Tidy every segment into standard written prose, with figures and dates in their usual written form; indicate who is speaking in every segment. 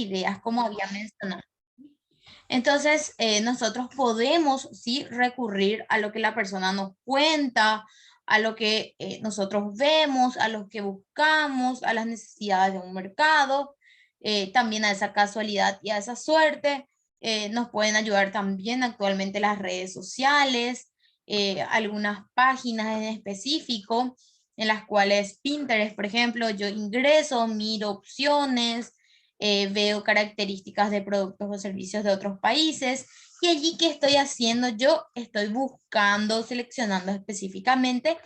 Speaker 1: ideas, como había mencionado. Entonces, nosotros podemos, sí, recurrir a lo que la persona nos cuenta, a lo que nosotros vemos, a lo que buscamos, a las necesidades de un mercado, también a esa casualidad y a esa suerte. Nos pueden ayudar también actualmente las redes sociales, algunas páginas en específico, en las cuales Pinterest, por ejemplo, yo ingreso, miro opciones, veo características de productos o servicios de otros países y allí ¿qué estoy haciendo? Yo estoy buscando, seleccionando específicamente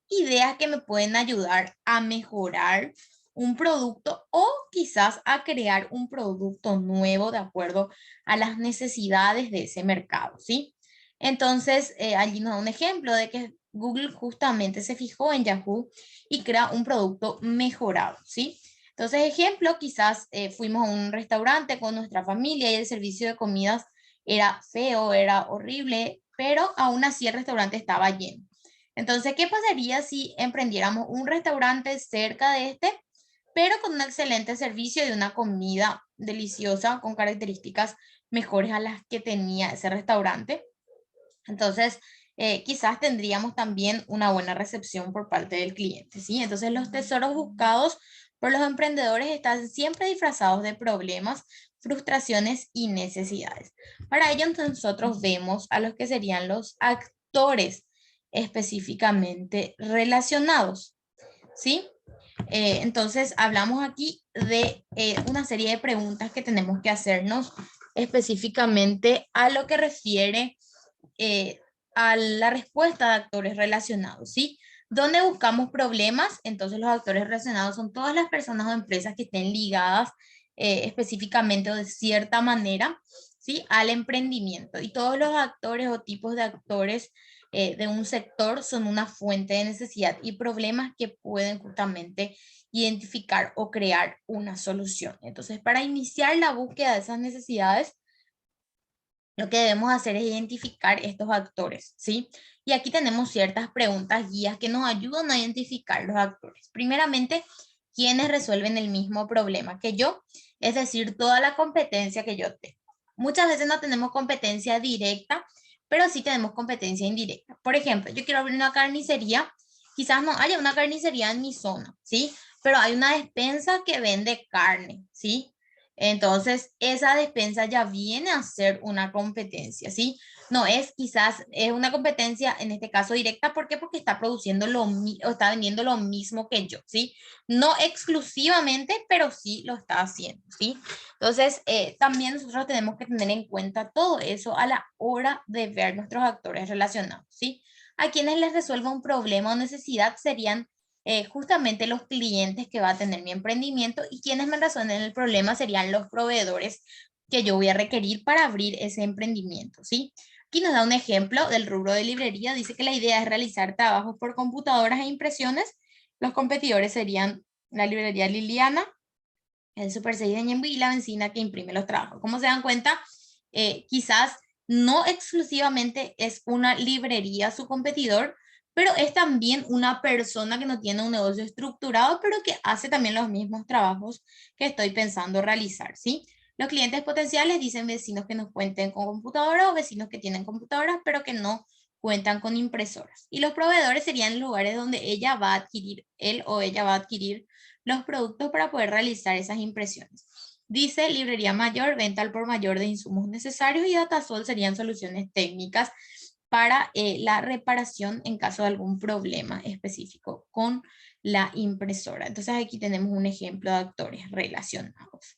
Speaker 1: ideas que me pueden ayudar a mejorar un producto o quizás a crear un producto nuevo de acuerdo a las necesidades de ese mercado, ¿sí? Entonces, allí nos da un ejemplo de que Google justamente se fijó en Yahoo y crea un producto mejorado, ¿sí? Entonces, ejemplo, quizás fuimos a un restaurante con nuestra familia y el servicio de comidas era feo, era horrible, pero aún así el restaurante estaba lleno. Entonces, ¿qué pasaría si emprendiéramos un restaurante cerca de este, pero con un excelente servicio y una comida deliciosa con características mejores a las que tenía ese restaurante? Entonces, quizás tendríamos también una buena recepción por parte del cliente, ¿sí? Entonces, los tesoros buscados por los emprendedores están siempre disfrazados de problemas, frustraciones y necesidades. Para ello, nosotros vemos a los que serían los actores específicamente relacionados, ¿sí? Entonces, hablamos aquí de una serie de preguntas que tenemos que hacernos específicamente a lo que refiere eh, a la respuesta de actores relacionados, ¿sí? ¿Dónde buscamos problemas? Entonces los actores relacionados son todas las personas o empresas que estén ligadas específicamente o de cierta manera, ¿sí? Al emprendimiento. Y todos los actores o tipos de actores de un sector son una fuente de necesidad y problemas que pueden justamente identificar o crear una solución. Entonces, para iniciar la búsqueda de esas necesidades, lo que debemos hacer es identificar estos actores, ¿sí? Y aquí tenemos ciertas preguntas guías que nos ayudan a identificar los actores. Primeramente, ¿quiénes resuelven el mismo problema que yo? Es decir, toda la competencia que yo tengo. Muchas veces no tenemos competencia directa, pero sí tenemos competencia indirecta. Por ejemplo, yo quiero abrir una carnicería, quizás no haya una carnicería en mi zona, ¿sí? Pero hay una despensa que vende carne, ¿sí? Entonces, esa despensa ya viene a ser una competencia, ¿sí? No es quizás, es una competencia en este caso directa, ¿por qué? Porque está produciendo o está vendiendo lo mismo que yo, ¿sí? No exclusivamente, pero sí lo está haciendo, ¿sí? Entonces, también nosotros tenemos que tener en cuenta todo eso a la hora de ver nuestros actores relacionados, ¿sí? A quienes les resuelva un problema o necesidad serían justamente los clientes que va a tener mi emprendimiento y quienes me resuelven el problema serían los proveedores que yo voy a requerir para abrir ese emprendimiento, ¿sí? Aquí nos da un ejemplo del rubro de librería. Dice que la idea es realizar trabajos por computadoras e impresiones. Los competidores serían la librería Liliana, el Super 6 de Ñemby y la Vecina que imprime los trabajos. Como se dan cuenta, quizás no exclusivamente es una librería su competidor, pero es también una persona que no tiene un negocio estructurado, pero que hace también los mismos trabajos que estoy pensando realizar, ¿sí? Los clientes potenciales dicen vecinos que nos cuenten con computadoras o vecinos que tienen computadoras, pero que no cuentan con impresoras. Y los proveedores serían lugares donde ella va a adquirir, él o ella va a adquirir los productos para poder realizar esas impresiones. Dice librería mayor, venta al por mayor de insumos necesarios y Datasol serían soluciones técnicas para la reparación en caso de algún problema específico con la impresora. Entonces aquí tenemos un ejemplo de actores relacionados.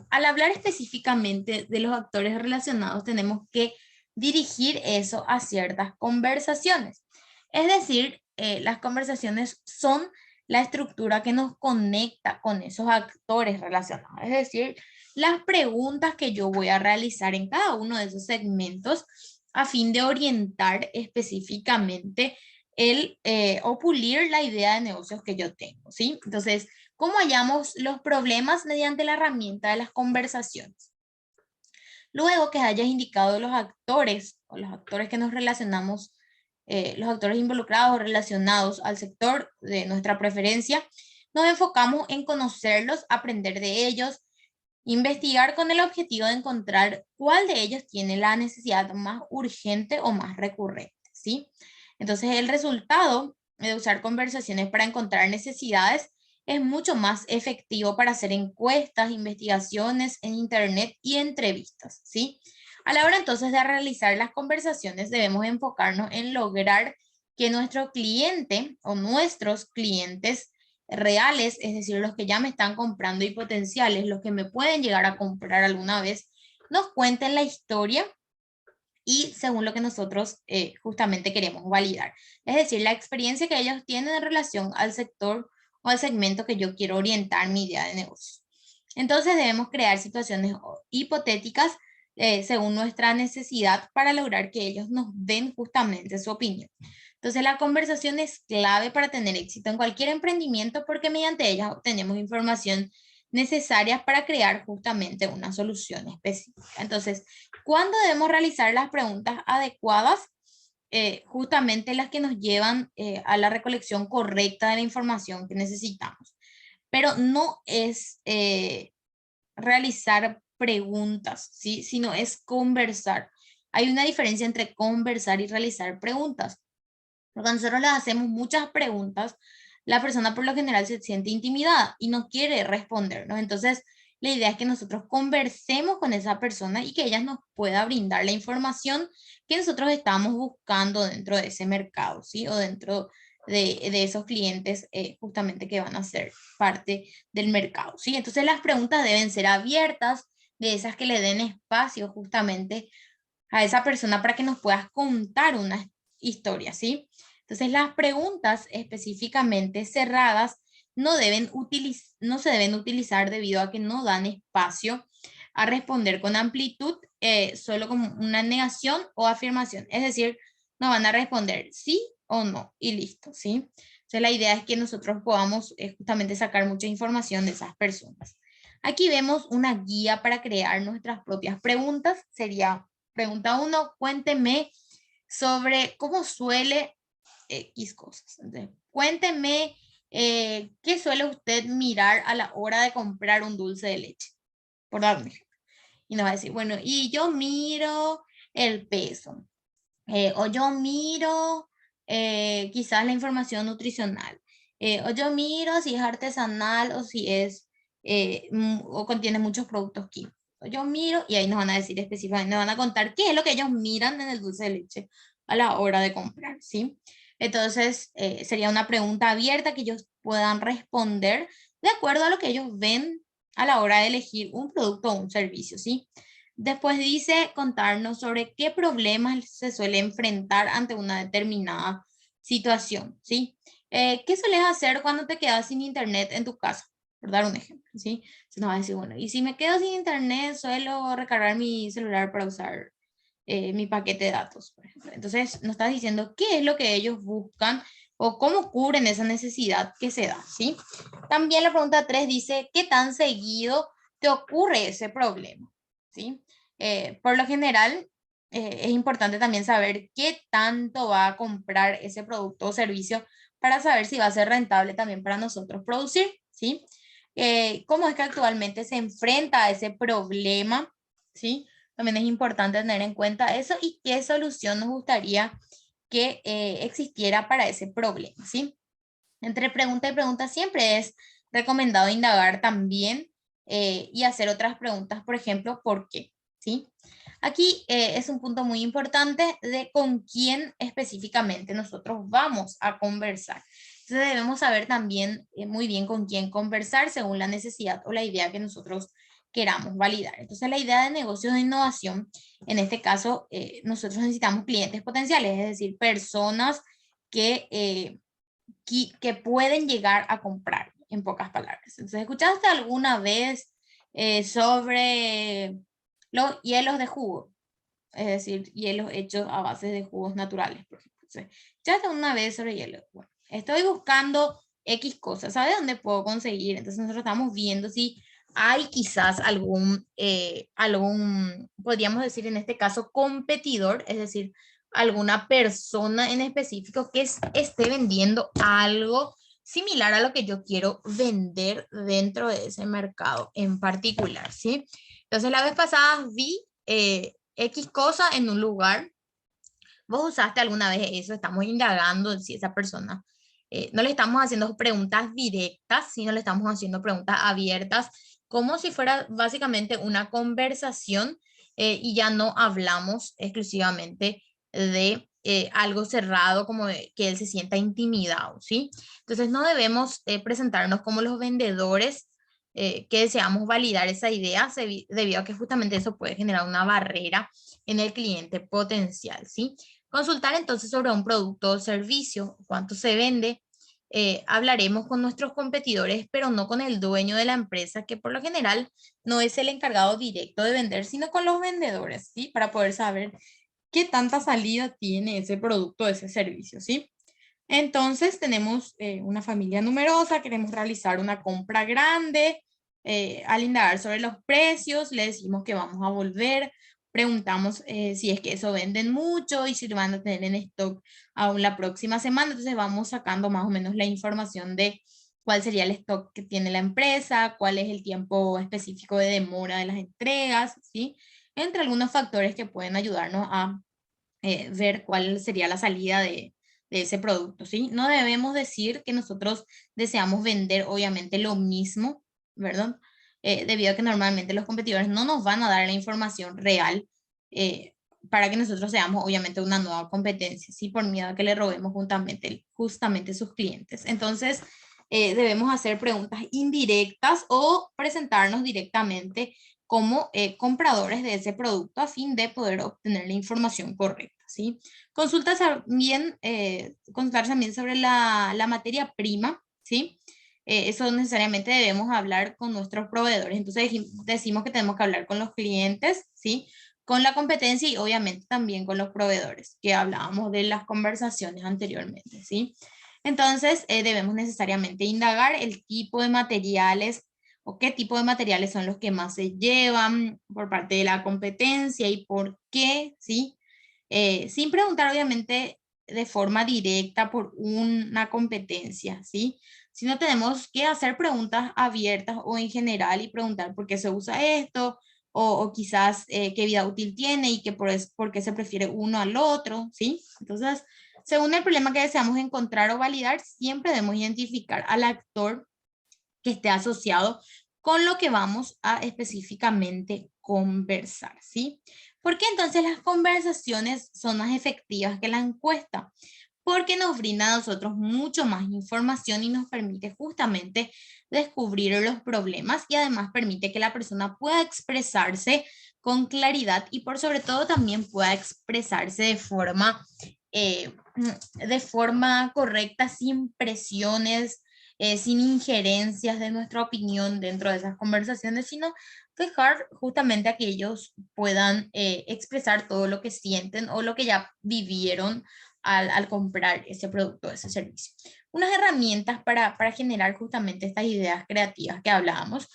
Speaker 1: Al hablar específicamente de los actores relacionados, tenemos que dirigir eso a ciertas conversaciones. Es decir, las conversaciones son la estructura que nos conecta con esos actores relacionados. Es decir, las preguntas que yo voy a realizar en cada uno de esos segmentos a fin de orientar específicamente o pulir la idea de negocios que yo tengo, ¿sí? Entonces, ¿cómo hallamos los problemas? Mediante la herramienta de las conversaciones. Luego que hayas indicado los actores o los actores que nos relacionamos, los actores involucrados o relacionados al sector de nuestra preferencia, nos enfocamos en conocerlos, aprender de ellos, Investigar con el objetivo de encontrar cuál de ellos tiene la necesidad más urgente o más recurrente, ¿sí? Entonces, el resultado de usar conversaciones para encontrar necesidades es mucho más efectivo para hacer encuestas, investigaciones en Internet y entrevistas, ¿sí? A la hora entonces de realizar las conversaciones debemos enfocarnos en lograr que nuestro cliente o nuestros clientes reales, es decir, los que ya me están comprando y potenciales, los que me pueden llegar a comprar alguna vez, nos cuenten la historia y según lo que nosotros justamente queremos validar. Es decir, la experiencia que ellos tienen en relación al sector o al segmento que yo quiero orientar mi idea de negocio. Entonces debemos crear situaciones hipotéticas según nuestra necesidad para lograr que ellos nos den justamente su opinión. Entonces la conversación es clave para tener éxito en cualquier emprendimiento porque mediante ella obtenemos información necesaria para crear justamente una solución específica. Entonces, ¿cuándo debemos realizar las preguntas adecuadas? Justamente las que nos llevan a la recolección correcta de la información que necesitamos. Pero no es realizar preguntas, ¿sí? Sino es conversar. Hay una diferencia entre conversar y realizar preguntas. Cuando nosotros le hacemos muchas preguntas, la persona por lo general se siente intimidada y no quiere respondernos. Entonces, la idea es que nosotros conversemos con esa persona y que ella nos pueda brindar la información que nosotros estamos buscando dentro de ese mercado, ¿sí? O dentro de esos clientes justamente que van a ser parte del mercado, ¿sí? Entonces, las preguntas deben ser abiertas, de esas que le den espacio justamente a esa persona para que nos puedas contar una historia, ¿sí? Entonces, las preguntas específicamente cerradas no se deben utilizar debido a que no dan espacio a responder con amplitud, solo como una negación o afirmación. Es decir, no van a responder sí o no y listo, ¿sí? Entonces, la idea es que nosotros podamos justamente sacar mucha información de esas personas. Aquí vemos una guía para crear nuestras propias preguntas. Sería pregunta 1, cuénteme sobre cómo suele X cosas. Entonces, cuénteme qué suele usted mirar a la hora de comprar un dulce de leche, por dar un ejemplo. Y nos va a decir, bueno, y yo miro el peso, o yo miro quizás la información nutricional, o yo miro si es artesanal o si es, o contiene muchos productos químicos. Yo miro y ahí nos van a decir específicamente, nos van a contar qué es lo que ellos miran en el dulce de leche a la hora de comprar, ¿sí? Entonces, sería una pregunta abierta que ellos puedan responder de acuerdo a lo que ellos ven a la hora de elegir un producto o un servicio, ¿sí? Después dice contarnos sobre qué problemas se suele enfrentar ante una determinada situación, ¿sí? ¿Qué sueles hacer cuando te quedas sin internet en tu casa? Por dar un ejemplo, ¿sí? Se nos va a decir, bueno, y si me quedo sin internet, suelo recargar mi celular para usar mi paquete de datos, por ejemplo. Entonces, nos está diciendo qué es lo que ellos buscan o cómo cubren esa necesidad que se da, ¿sí? También la pregunta 3 dice, ¿qué tan seguido te ocurre ese problema? ¿Sí? Por lo general, es importante también saber qué tanto va a comprar ese producto o servicio para saber si va a ser rentable también para nosotros producir, ¿sí? ¿Cómo es que actualmente se enfrenta a ese problema? ¿Sí? También es importante tener en cuenta eso y qué solución nos gustaría que existiera para ese problema, ¿sí? Entre pregunta y pregunta siempre es recomendado indagar también y hacer otras preguntas, por ejemplo, ¿por qué? ¿Sí? Aquí es un punto muy importante de con quién específicamente nosotros vamos a conversar. Entonces debemos saber también muy bien con quién conversar según la necesidad o la idea que nosotros queramos validar. Entonces la idea de negocios de innovación, en este caso, nosotros necesitamos clientes potenciales, es decir, personas que que pueden llegar a comprar, en pocas palabras. Entonces, ¿escuchaste alguna vez sobre los hielos de jugo? Es decir, hielos hechos a base de jugos naturales, por ejemplo. Entonces, ¿escuchaste una vez sobre hielo? Bueno, estoy buscando X cosas, ¿sabe dónde puedo conseguir? Entonces, nosotros estamos viendo si hay quizás podríamos decir en este caso, competidor, es decir, alguna persona en específico que esté vendiendo algo similar a lo que yo quiero vender dentro de ese mercado en particular, ¿sí? Entonces la vez pasada vi X cosa en un lugar. ¿Vos usaste alguna vez eso? Estamos indagando en si esa persona, no le estamos haciendo preguntas directas, sino le estamos haciendo preguntas abiertas, como si fuera básicamente una conversación y ya no hablamos exclusivamente de algo cerrado, como que él se sienta intimidado, ¿sí? Entonces no debemos presentarnos como los vendedores que deseamos validar esa idea, debido a que justamente eso puede generar una barrera en el cliente potencial, ¿sí? Consultar entonces sobre un producto o servicio, cuánto se vende. Hablaremos con nuestros competidores, pero no con el dueño de la empresa, que por lo general no es el encargado directo de vender, sino con los vendedores, ¿sí? Para poder saber qué tanta salida tiene ese producto o ese servicio, ¿sí? Entonces tenemos una familia numerosa, queremos realizar una compra grande, al indagar sobre los precios, le decimos que vamos a volver, preguntamos si es que eso venden mucho y si lo van a tener en stock aún la próxima semana, entonces vamos sacando más o menos la información de cuál sería el stock que tiene la empresa, cuál es el tiempo específico de demora de las entregas, ¿sí? Entre algunos factores que pueden ayudarnos a ver cuál sería la salida de ese producto, ¿sí? No debemos decir que nosotros deseamos vender obviamente lo mismo, ¿verdad? Debido a que normalmente los competidores no nos van a dar la información real eh, para que nosotros seamos obviamente una nueva competencia, ¿sí? Por miedo a que le robemos justamente sus clientes. Entonces, debemos hacer preguntas indirectas o presentarnos directamente como compradores de ese producto a fin de poder obtener la información correcta, ¿sí? Consultar también sobre la materia prima, ¿sí? Eso necesariamente debemos hablar con nuestros proveedores. Entonces decimos que tenemos que hablar con los clientes, ¿sí? Con la competencia y obviamente también con los proveedores, que hablábamos de las conversaciones anteriormente, ¿sí? Entonces debemos necesariamente indagar el tipo de materiales o qué tipo de materiales son los que más se llevan por parte de la competencia y por qué, ¿sí? Sin preguntar obviamente de forma directa por una competencia, ¿sí? Sino tenemos que hacer preguntas abiertas o en general y preguntar por qué se usa esto o quizás qué vida útil tiene y por qué se prefiere uno al otro, ¿sí? Entonces, según el problema que deseamos encontrar o validar, siempre debemos identificar al actor que esté asociado con lo que vamos a específicamente conversar, ¿sí? ¿Por qué entonces las conversaciones son más efectivas que la encuesta? Porque nos brinda a nosotros mucho más información y nos permite justamente descubrir los problemas y además permite que la persona pueda expresarse con claridad y por sobre todo también pueda expresarse de forma correcta, sin presiones, sin injerencias de nuestra opinión dentro de esas conversaciones, sino dejar justamente a que ellos puedan expresar todo lo que sienten o lo que ya vivieron al comprar ese producto o ese servicio. Unas herramientas para generar justamente estas ideas creativas que hablábamos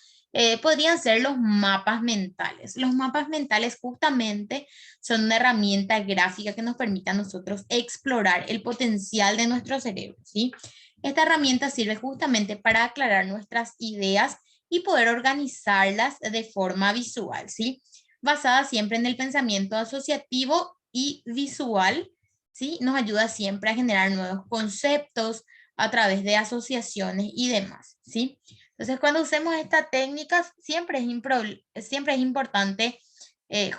Speaker 1: podrían ser los mapas mentales. Los mapas mentales justamente son una herramienta gráfica que nos permite a nosotros explorar el potencial de nuestro cerebro, ¿sí? Esta herramienta sirve justamente para aclarar nuestras ideas y poder organizarlas de forma visual, ¿sí? Basada siempre en el pensamiento asociativo y visual, ¿sí? Nos ayuda siempre a generar nuevos conceptos a través de asociaciones y demás, ¿sí? Entonces, cuando usemos estas técnicas, siempre es importante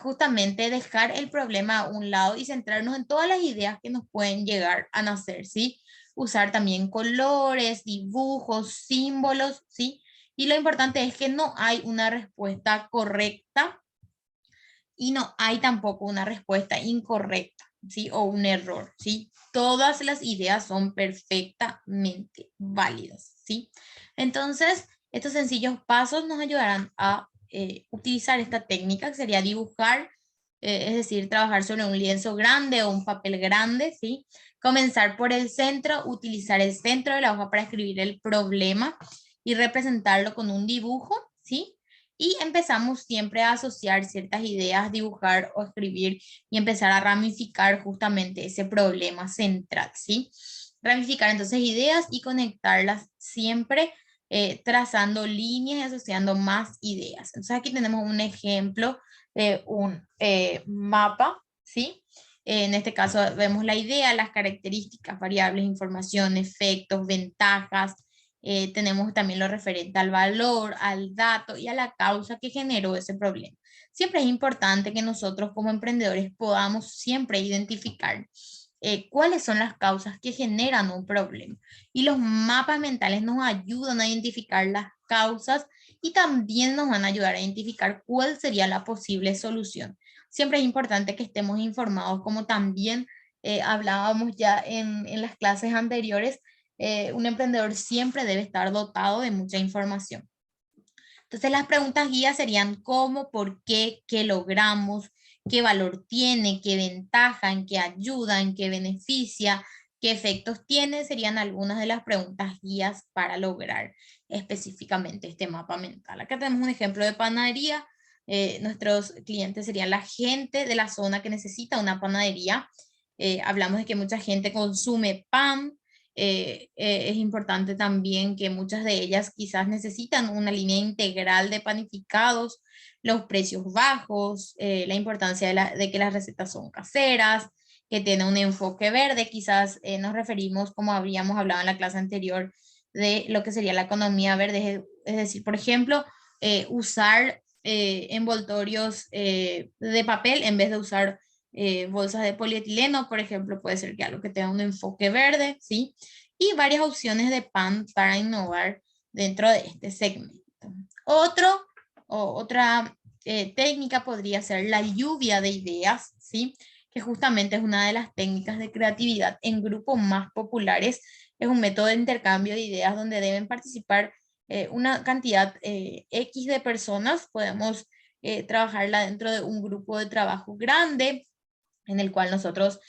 Speaker 1: justamente dejar el problema a un lado y centrarnos en todas las ideas que nos pueden llegar a nacer, ¿sí? Usar también colores, dibujos, símbolos, ¿sí? Y lo importante es que no hay una respuesta correcta y no hay tampoco una respuesta incorrecta, ¿sí? O un error, ¿sí? Todas las ideas son perfectamente válidas, ¿sí? Entonces, estos sencillos pasos nos ayudarán a utilizar esta técnica, que sería dibujar, es decir, trabajar sobre un lienzo grande o un papel grande, ¿sí? Comenzar por el centro, utilizar el centro de la hoja para escribir el problema y representarlo con un dibujo, ¿sí? Y empezamos siempre a asociar ciertas ideas, dibujar o escribir y empezar a ramificar justamente ese problema central, ¿sí? ramificar entonces ideas y conectarlas siempre trazando líneas y asociando más ideas. Entonces aquí tenemos un ejemplo de un mapa, ¿sí? En este caso vemos la idea, las características, variables, información, efectos, ventajas. Tenemos también lo referente al valor, al dato y a la causa que generó ese problema. Siempre es importante que nosotros como emprendedores podamos siempre identificar cuáles son las causas que generan un problema. Y los mapas mentales nos ayudan a identificar las causas y también nos van a ayudar a identificar cuál sería la posible solución. Siempre es importante que estemos informados, como también hablábamos ya en las clases anteriores, un emprendedor siempre debe estar dotado de mucha información. Entonces las preguntas guía serían cómo, por qué logramos, qué valor tiene, qué ventaja, en qué ayuda, en qué beneficia, qué efectos tiene, serían algunas de las preguntas guías para lograr específicamente este mapa mental. Acá tenemos un ejemplo de panadería. Nuestros clientes serían la gente de la zona que necesita una panadería. Hablamos de que mucha gente consume pan. Es importante también que muchas de ellas quizás necesitan una línea integral de panificados, los precios bajos, la importancia de que las recetas son caseras, que tiene un enfoque verde. Quizás nos referimos, como habíamos hablado en la clase anterior, de lo que sería la economía verde, es decir, por ejemplo, usar envoltorios de papel en vez de usar bolsas de polietileno, por ejemplo, puede ser que algo que tenga un enfoque verde, ¿sí? Y varias opciones de pan para innovar dentro de este segmento. Otra técnica podría ser la lluvia de ideas, ¿sí? Que justamente es una de las técnicas de creatividad en grupos más populares. Es un método de intercambio de ideas donde deben participar una cantidad X de personas. Podemos trabajarla dentro de un grupo de trabajo grande en el cual nosotros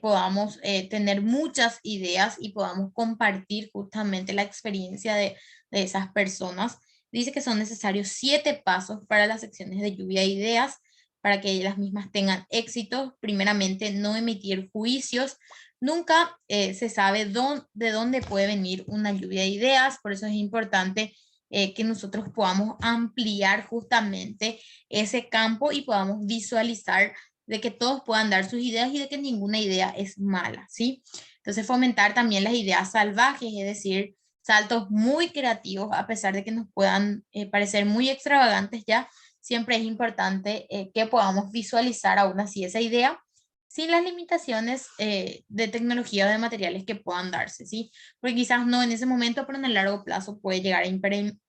Speaker 1: podamos tener muchas ideas y podamos compartir justamente la experiencia de esas personas. Dice que son necesarios 7 pasos para las secciones de lluvia de ideas, para que ellas mismas tengan éxito. Primeramente, no emitir juicios. Nunca se sabe de dónde puede venir una lluvia de ideas, por eso es importante que nosotros podamos ampliar justamente ese campo y podamos visualizar de que todos puedan dar sus ideas y de que ninguna idea es mala, ¿sí? Entonces fomentar también las ideas salvajes, es decir, saltos muy creativos, a pesar de que nos puedan parecer muy extravagantes ya, siempre es importante que podamos visualizar aún así esa idea sin las limitaciones de tecnología o de materiales que puedan darse, ¿sí? Porque quizás no en ese momento, pero en el largo plazo puede llegar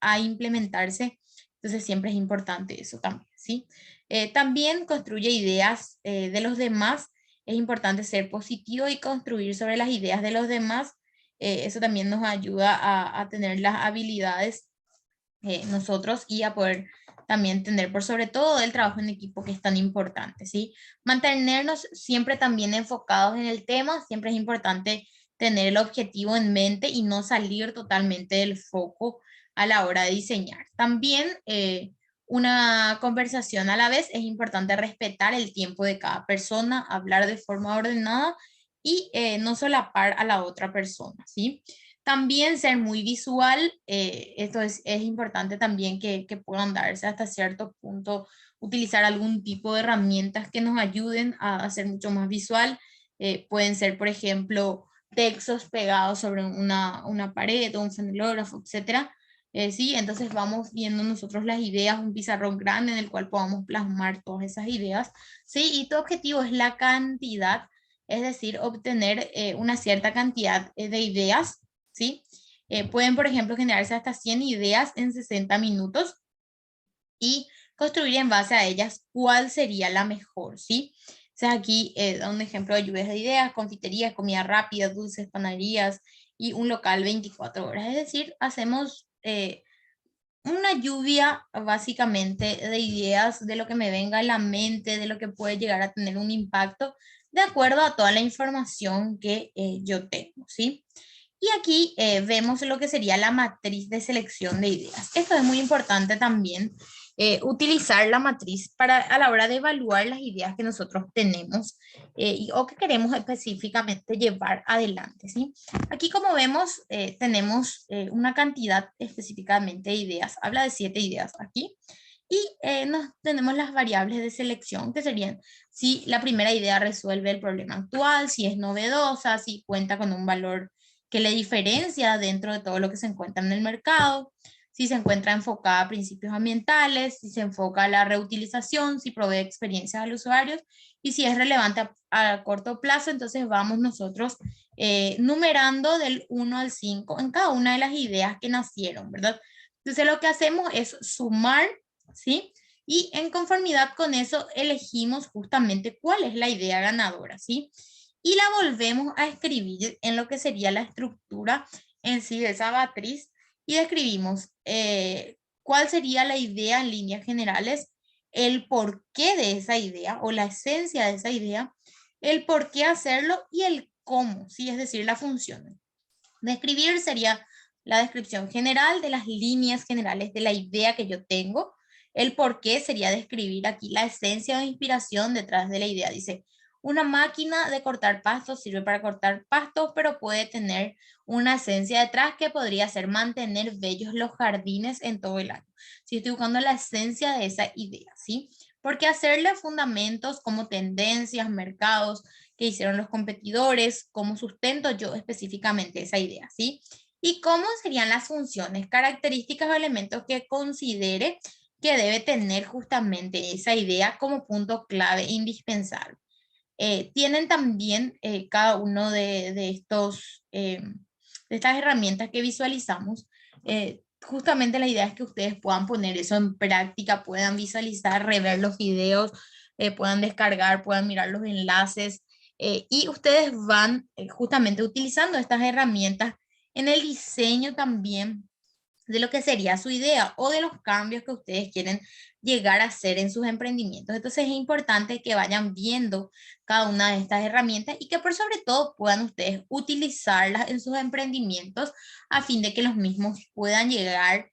Speaker 1: a implementarse. Entonces siempre es importante eso también, ¿sí? También construye ideas de los demás. Es importante ser positivo y construir sobre las ideas de los demás. Eso también nos ayuda a tener las habilidades nosotros y a poder también tener por sobre todo el trabajo en equipo que es tan importante, ¿sí? Mantenernos siempre también enfocados en el tema. Siempre es importante tener el objetivo en mente y no salir totalmente del foco a la hora de diseñar. También una conversación a la vez. Es importante respetar el tiempo de cada persona, hablar de forma ordenada y no solapar a la otra persona, ¿sí? También ser muy visual. Esto es importante también que puedan darse hasta cierto punto, utilizar algún tipo de herramientas que nos ayuden a hacer mucho más visual. Pueden ser, por ejemplo, textos pegados sobre una pared o un fonelógrafo, etcétera. Sí, entonces vamos viendo nosotros las ideas, un pizarrón grande en el cual podamos plasmar todas esas ideas, ¿sí? Y tu objetivo es la cantidad, es decir, obtener una cierta cantidad de ideas, ¿sí? Pueden, por ejemplo, generarse hasta 100 ideas en 60 minutos y construir en base a ellas cuál sería la mejor, ¿sí? O sea, aquí da un ejemplo de lluvias de ideas, confiterías, comida rápida, dulces, panaderías y un local 24 horas. Es decir, hacemos una lluvia básicamente de ideas, de lo que me venga a la mente, de lo que puede llegar a tener un impacto, de acuerdo a toda la información que yo tengo, ¿sí? Y aquí vemos lo que sería la matriz de selección de ideas. Esto es muy importante también, utilizar la matriz para, a la hora de evaluar las ideas que nosotros tenemos o que queremos específicamente llevar adelante, ¿sí? Aquí, como vemos, tenemos una cantidad específicamente de ideas. Habla de 7 ideas aquí. Y tenemos las variables de selección, que serían si la primera idea resuelve el problema actual, si es novedosa, si cuenta con un valor que le diferencia dentro de todo lo que se encuentra en el mercado, si se encuentra enfocada a principios ambientales, si se enfoca a la reutilización, si provee experiencias a los usuarios y si es relevante a corto plazo. Entonces vamos nosotros numerando del 1 al 5 en cada una de las ideas que nacieron, ¿verdad? Entonces lo que hacemos es sumar, ¿sí? Y en conformidad con eso elegimos justamente cuál es la idea ganadora, ¿sí? Y la volvemos a escribir en lo que sería la estructura en sí de esa matriz y describimos cuál sería la idea en líneas generales, el porqué de esa idea o la esencia de esa idea, el por qué hacerlo y el cómo, ¿sí? Es decir, la función. Describir sería la descripción general de las líneas generales de la idea que yo tengo. El por qué sería describir aquí la esencia o inspiración detrás de la idea. Dice, una máquina de cortar pastos sirve para cortar pastos, pero puede tener una esencia detrás que podría ser mantener bellos los jardines en todo el año. Si estoy buscando la esencia de esa idea, ¿sí? Porque hacerle fundamentos como tendencias, mercados, que hicieron los competidores, cómo sustento yo específicamente esa idea, ¿sí? Y cómo serían las funciones, características o elementos que considere que debe tener justamente esa idea como punto clave indispensable. Tienen también cada uno de estos, de estas herramientas que visualizamos. Justamente la idea es que ustedes puedan poner eso en práctica, puedan visualizar, rever los videos, puedan descargar, puedan mirar los enlaces y ustedes van justamente utilizando estas herramientas en el diseño también de lo que sería su idea o de los cambios que ustedes quieren llegar a hacer en sus emprendimientos. Entonces es importante que vayan viendo cada una de estas herramientas y que por sobre todo puedan ustedes utilizarlas en sus emprendimientos a fin de que los mismos puedan llegar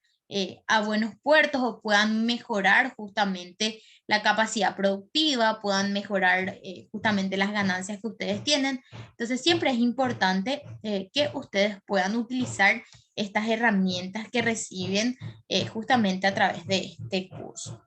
Speaker 1: a buenos puertos o puedan mejorar justamente la capacidad productiva, puedan mejorar justamente las ganancias que ustedes tienen. Entonces siempre es importante que ustedes puedan utilizar estas herramientas que reciben justamente a través de este curso.